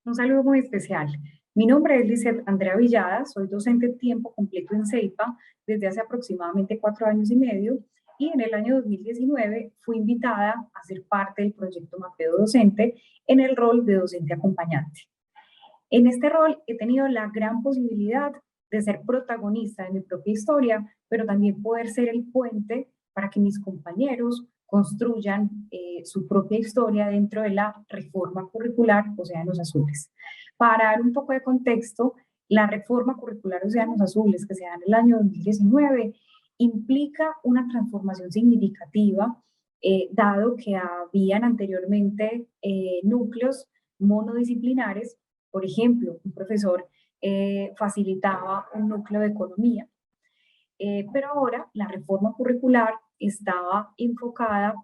Un saludo muy especial. Mi nombre es Lizeth Andrea Villada, soy docente de tiempo completo en CEIPA desde hace aproximadamente 4 años y medio y en el año 2019 fui invitada a ser parte del proyecto Mapeo Docente en el rol de docente acompañante. En este rol he tenido la gran posibilidad de ser protagonista de mi propia historia, pero también poder ser el puente para que mis compañeros construyan su propia historia dentro de la reforma curricular Océanos Azules. Para dar un poco de contexto, la reforma curricular Océanos Azules que se da en el año 2019 implica una transformación significativa, dado que habían anteriormente núcleos monodisciplinares. Por ejemplo, un profesor facilitaba un núcleo de economía, pero ahora la reforma curricular estaba enfocada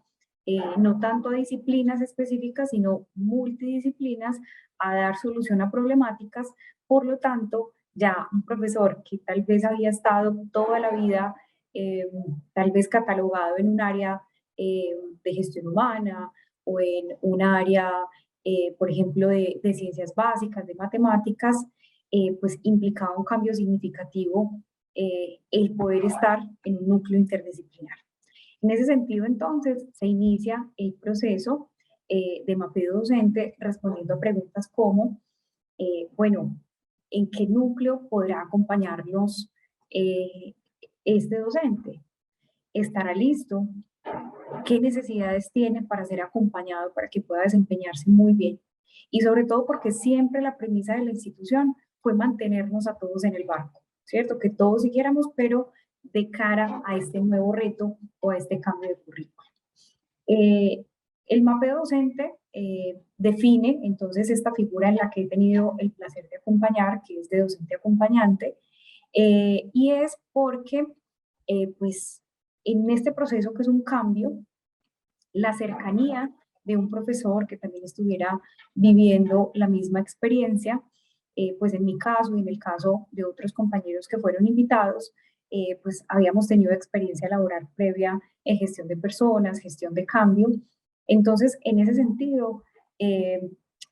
no tanto a disciplinas específicas, sino multidisciplinas, a dar solución a problemáticas. Por lo tanto, ya un profesor que tal vez había estado toda la vida, tal vez catalogado en un área de gestión humana o en un área, por ejemplo, de ciencias básicas, de matemáticas, pues implicaba un cambio significativo el poder estar en un núcleo interdisciplinar. En ese sentido, entonces, se inicia el proceso de mapeo docente respondiendo a preguntas como, bueno, ¿en qué núcleo podrá acompañarnos este docente? ¿Estará listo? ¿Qué necesidades tiene para ser acompañado para que pueda desempeñarse muy bien? Y sobre todo porque siempre la premisa de la institución fue mantenernos a todos en el barco, ¿cierto? Que todos siguiéramos, pero de cara a este nuevo reto o a este cambio de currículo. Eh, el mapeo docente define entonces esta figura en la que he tenido el placer de acompañar, que es de docente acompañante, y es porque, pues, en este proceso que es un cambio, la cercanía de un profesor que también estuviera viviendo la misma experiencia, pues en mi caso y en el caso de otros compañeros que fueron invitados, pues habíamos tenido experiencia laboral previa en gestión de personas, gestión de cambio. Entonces, en ese sentido, eh,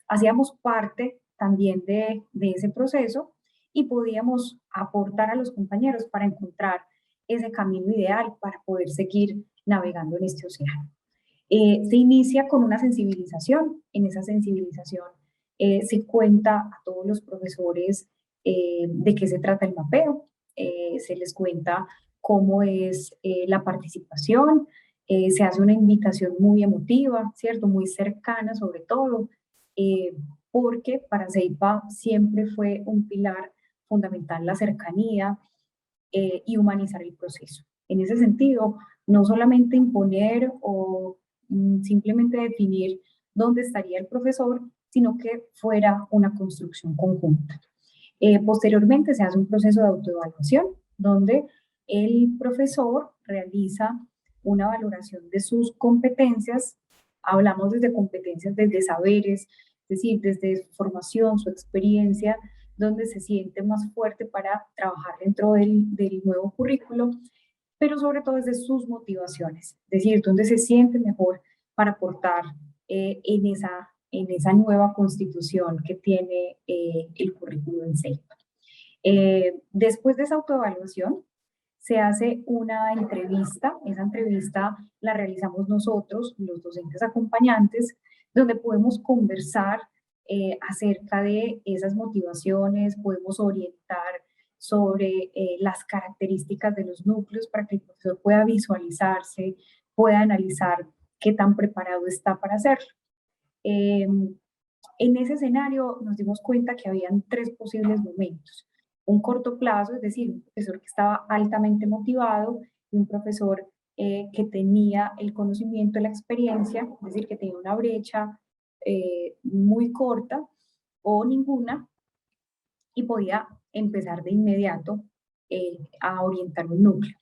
hacíamos parte también de ese proceso y podíamos aportar a los compañeros para encontrar ese camino ideal para poder seguir navegando en este océano. Se inicia con una sensibilización. En esa sensibilización se cuenta a todos los profesores de qué se trata el mapeo, se les cuenta cómo es la participación, se hace una invitación muy emotiva, ¿cierto? Muy cercana sobre todo, eh, porque para CEIPA siempre fue un pilar fundamental la cercanía y humanizar el proceso. En ese sentido, no solamente imponer o simplemente definir dónde estaría el profesor, sino que fuera una construcción conjunta. Posteriormente se hace un proceso de autoevaluación donde el profesor realiza una valoración de sus competencias. Hablamos desde competencias, desde saberes, es decir, desde su formación, su experiencia, donde se siente más fuerte para trabajar dentro del nuevo currículo, pero sobre todo desde sus motivaciones, es decir, donde se siente mejor para aportar en esa nueva constitución que tiene el currículo en CEIPA. Después de esa autoevaluación, se hace una entrevista. Esa entrevista la realizamos nosotros, los docentes acompañantes, donde podemos conversar acerca de esas motivaciones, podemos orientar sobre las características de los núcleos para que el profesor pueda visualizarse, pueda analizar qué tan preparado está para hacerlo. Eh, en ese escenario nos dimos cuenta que habían tres posibles momentos. Un corto plazo, es decir, un profesor que estaba altamente motivado y un profesor que tenía el conocimiento, la experiencia, es decir, que tenía una brecha muy corta o ninguna y podía empezar de inmediato a orientar un núcleo.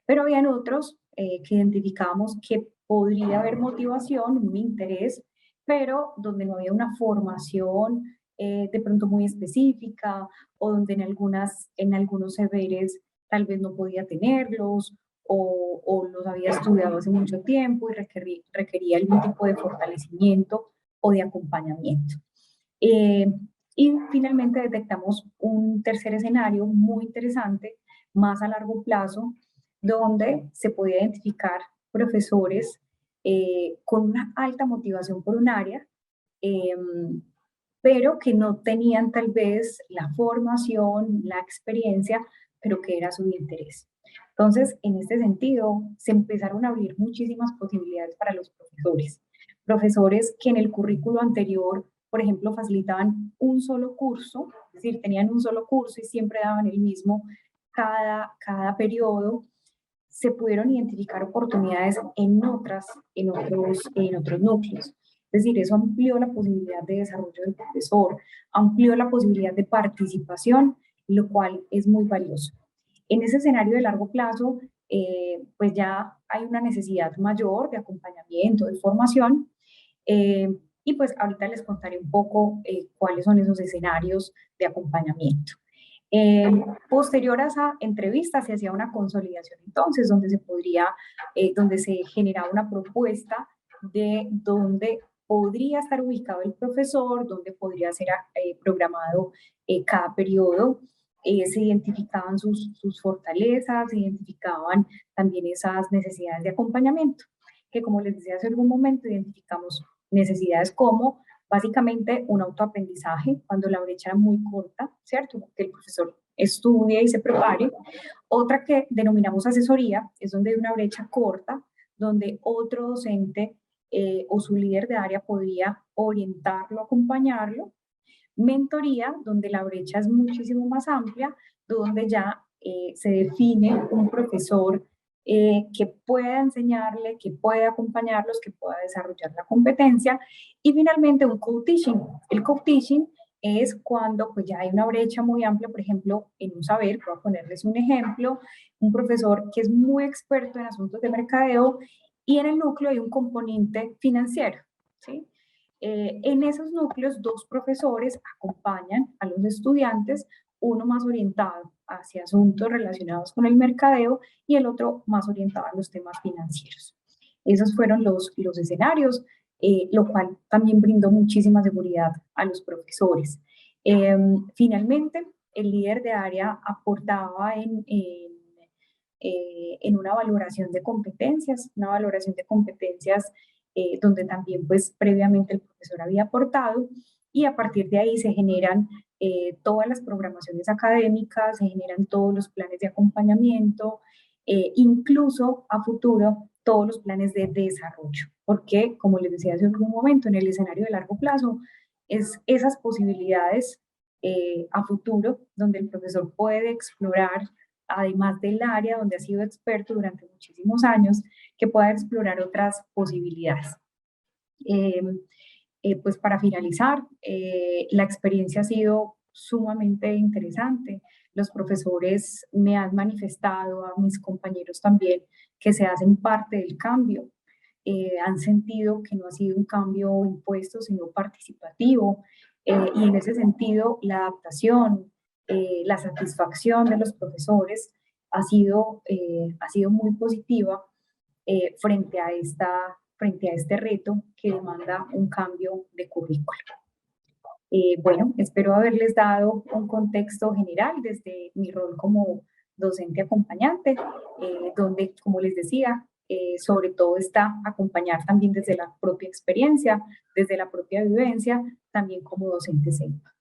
Pero habían otros que identificábamos que podría haber motivación, un interés, pero donde no había una formación de pronto muy específica o donde en algunos saberes tal vez no podía tenerlos o los había estudiado hace mucho tiempo y requería algún tipo de fortalecimiento o de acompañamiento. Eh, y finalmente detectamos un tercer escenario muy interesante, más a largo plazo, donde se podía identificar profesores con una alta motivación por un área, eh, pero que no tenían tal vez la formación, la experiencia, pero que era su interés. Entonces, en este sentido, se empezaron a abrir muchísimas posibilidades para los profesores. Profesores que en el currículo anterior, por ejemplo, facilitaban un solo curso, es decir, tenían un solo curso y siempre daban el mismo cada periodo, se pudieron identificar oportunidades en otros núcleos. Es decir, eso amplió la posibilidad de desarrollo del profesor, amplió la posibilidad de participación, lo cual es muy valioso. En ese escenario de largo plazo, pues ya hay una necesidad mayor de acompañamiento, de formación, y pues ahorita les contaré un poco cuáles son esos escenarios de acompañamiento. Eh, Posterior a esa entrevista se hacía una consolidación entonces donde se generaba una propuesta de dónde podría estar ubicado el profesor, dónde podría ser programado cada periodo. Se identificaban sus fortalezas, se identificaban también esas necesidades de acompañamiento, que como les decía hace algún momento, identificamos necesidades como básicamente un autoaprendizaje cuando la brecha era muy corta, ¿cierto? Que el profesor estudie y se prepare. Otra que denominamos asesoría es donde hay una brecha corta, donde otro docente o su líder de área podría orientarlo, acompañarlo. Mentoría, donde la brecha es muchísimo más amplia, donde ya se define un profesor que pueda enseñarle, que pueda acompañarlos, que pueda desarrollar la competencia. Y finalmente un co-teaching. El co-teaching es cuando pues ya hay una brecha muy amplia, por ejemplo, en un saber, voy a ponerles un ejemplo, un profesor que es muy experto en asuntos de mercadeo y en el núcleo hay un componente financiero, ¿sí? En esos núcleos, dos profesores acompañan a los estudiantes, uno más orientado hacia asuntos relacionados con el mercadeo y el otro más orientado a los temas financieros. Esos fueron los escenarios, lo cual también brindó muchísima seguridad a los profesores. Finalmente, el líder de área aportaba en una valoración de competencias donde también pues previamente el profesor había aportado y a partir de ahí se generan todas las programaciones académicas, se generan todos los planes de acompañamiento, incluso a futuro todos los planes de desarrollo, porque como les decía hace algún momento, en el escenario de largo plazo, es esas posibilidades a futuro donde el profesor puede explorar, además del área donde ha sido experto durante muchísimos años, que pueda explorar otras posibilidades. Eh, pues para finalizar, la experiencia ha sido sumamente interesante. Los profesores me han manifestado, a mis compañeros también, que se hacen parte del cambio. Han sentido que no ha sido un cambio impuesto, sino participativo. Y en ese sentido, la adaptación, la satisfacción de los profesores ha sido muy positiva frente a este reto que demanda un cambio de currículo. Bueno, espero haberles dado un contexto general desde mi rol como docente acompañante, donde, como les decía, sobre todo está acompañar también desde la propia experiencia, desde la propia vivencia, también como docente senior.